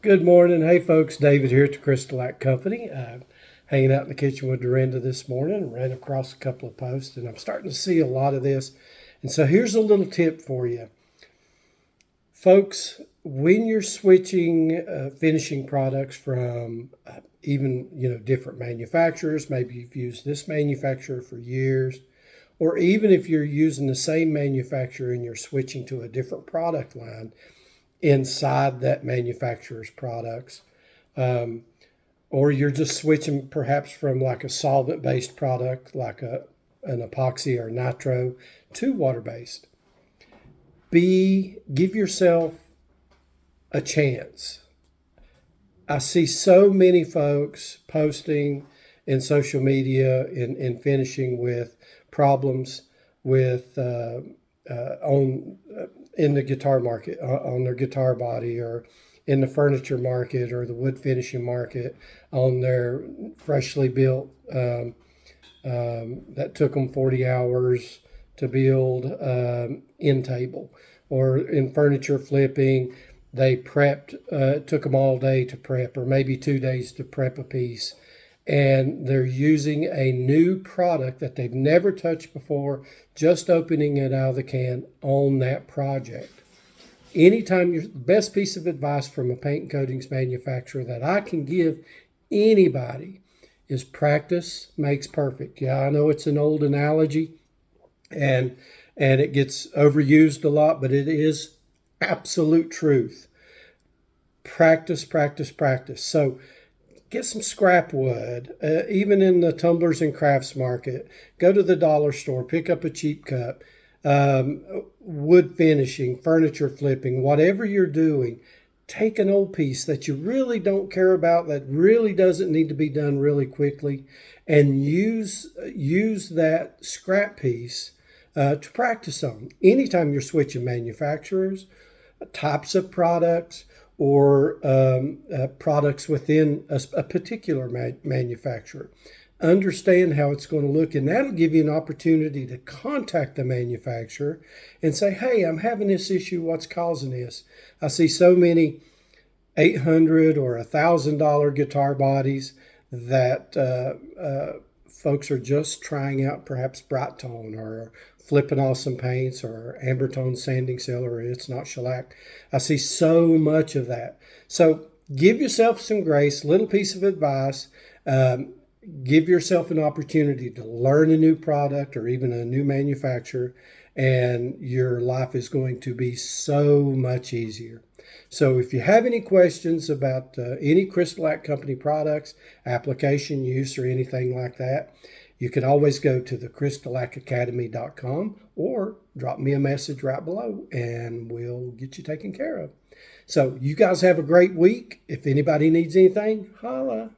Good morning. Hey, folks. David here at the CrystaLac Company. Hanging out in the kitchen with Dorinda this morning. Ran across a couple of posts, and I'm starting to see a lot of this. And so here's a little tip for you. Folks, when you're switching finishing products from even, different manufacturers, maybe you've used this manufacturer for years, or even if you're using the same manufacturer and you're switching to a different product line inside that manufacturer's products, or you're just switching perhaps from like a solvent-based product like an epoxy or nitro to water-based. Give yourself a chance. I see so many folks posting in social media in finishing with problems with in the guitar market, on their guitar body, or in the furniture market or the wood finishing market, on their freshly built that took them 40 hours to build end table, or in furniture flipping, they prepped, it took them all day to prep, or maybe 2 days to prep a piece, and they're using a new product that they've never touched before, just opening it out of the can on that project. Anytime, your best piece of advice from a paint and coatings manufacturer that I can give anybody is practice makes perfect. Yeah, I know it's an old analogy and it gets overused a lot, but it is absolute truth. Practice, practice, practice. So get some scrap wood, even in the tumblers and crafts market. Go to the dollar store, pick up a cheap cup. Wood finishing, furniture flipping, whatever you're doing, take an old piece that you really don't care about, that really doesn't need to be done really quickly, and use that scrap piece to practice on. Anytime you're switching manufacturers, types of products, or products within a particular manufacturer. Understand how it's going to look, and that'll give you an opportunity to contact the manufacturer and say, hey, I'm having this issue. What's causing this? I see so many $800 or $1,000 guitar bodies that folks are just trying out, perhaps bright tone, or flipping off some paints, or amber tone sanding silver, or it's not shellac. I see so much of that. So give yourself some grace. Little piece of advice. Give yourself an opportunity to learn a new product or even a new manufacturer, and your life is going to be so much easier. So if you have any questions about any CrystaLac Company products, application use, or anything like that, you can always go to the CrystaLacAcademy.com or drop me a message right below and we'll get you taken care of. So you guys have a great week. If anybody needs anything, holla.